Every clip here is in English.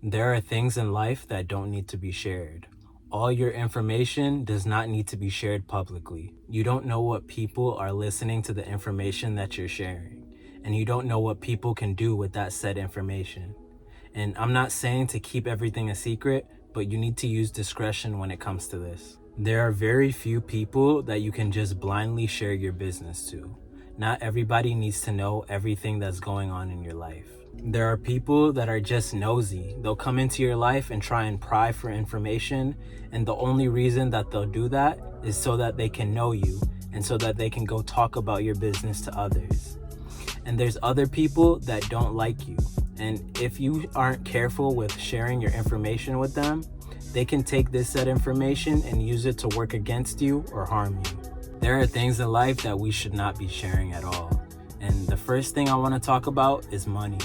There are things in life that don't need to be shared. All your information does not need to be shared publicly. You don't know what people are listening to the information that you're sharing, and you don't know what people can do with that said information. And I'm not saying to keep everything a secret, but you need to use discretion when it comes to this. There are very few people that you can just blindly share your business to. Not everybody needs to know everything that's going on in your life. There are people that are just nosy. They'll come into your life and try and pry for information, and the only reason that they'll do that is so that they can know you and so that they can go talk about your business to others. And there's other people that don't like you, and if you aren't careful with sharing your information with them, they can take this said information and use it to work against you or harm you. There are things in life that we should not be sharing at all. And the first thing I want to talk about is money.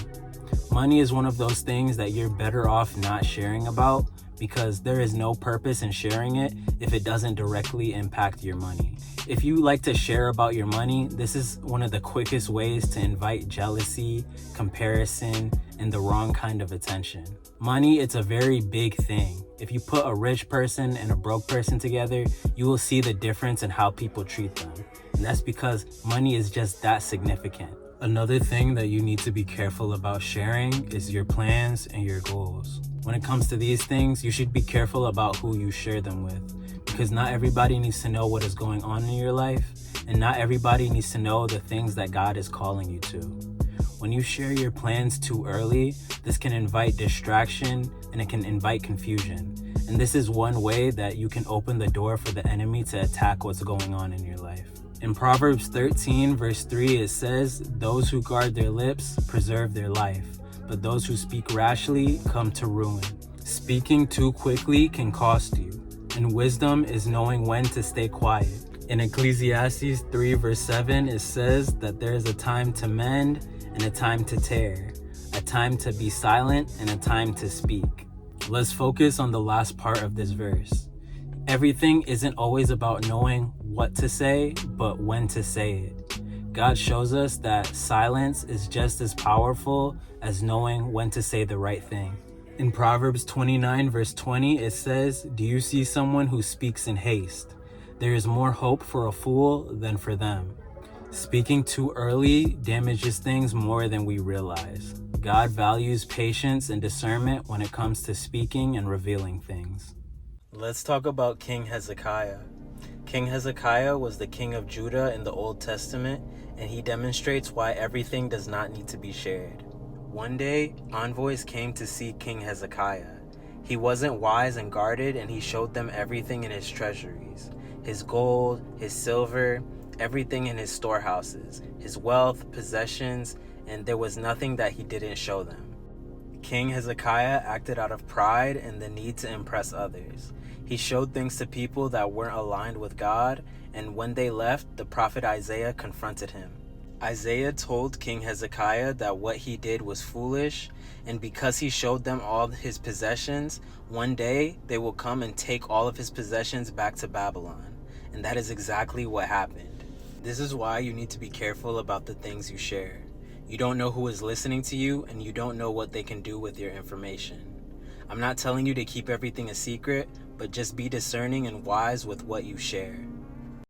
Money is one of those things that you're better off not sharing about because there is no purpose in sharing it if it doesn't directly impact your money. If you like to share about your money, this is one of the quickest ways to invite jealousy, comparison, and the wrong kind of attention. Money, it's a very big thing. If you put a rich person and a broke person together, you will see the difference in how people treat them. And that's because money is just that significant. Another thing that you need to be careful about sharing is your plans and your goals. When it comes to these things, you should be careful about who you share them with, because not everybody needs to know what is going on in your life, and not everybody needs to know the things that God is calling you to. When you share your plans too early, this can invite distraction and it can invite confusion. And this is one way that you can open the door for the enemy to attack what's going on in your life. In Proverbs 13, verse 3, it says, "Those who guard their lips preserve their life, but those who speak rashly come to ruin." Speaking too quickly can cost you, and wisdom is knowing when to stay quiet. In Ecclesiastes 3, verse 7, it says that there is a time to mend and a time to tear, a time to be silent and a time to speak. Let's focus on the last part of this verse. Everything isn't always about knowing what to say, but when to say it. God shows us that silence is just as powerful as knowing when to say the right thing. In Proverbs 29, verse 20, it says, "Do you see someone who speaks in haste? There is more hope for a fool than for them." Speaking too early damages things more than we realize. God values patience and discernment when it comes to speaking and revealing things. Let's talk about King Hezekiah. King Hezekiah was the king of Judah in the Old Testament, and he demonstrates why everything does not need to be shared. One day, envoys came to see King Hezekiah. He wasn't wise and guarded, and he showed them everything in his treasuries, his gold, his silver, everything in his storehouses, his wealth, possessions, and there was nothing that he didn't show them. King Hezekiah acted out of pride and the need to impress others. He showed things to people that weren't aligned with God, and when they left, the prophet Isaiah confronted him. Isaiah told King Hezekiah that what he did was foolish, and because he showed them all his possessions, one day they will come and take all of his possessions back to Babylon. And that is exactly what happened. This is why you need to be careful about the things you share. You don't know who is listening to you, and you don't know what they can do with your information. I'm not telling you to keep everything a secret, but just be discerning and wise with what you share.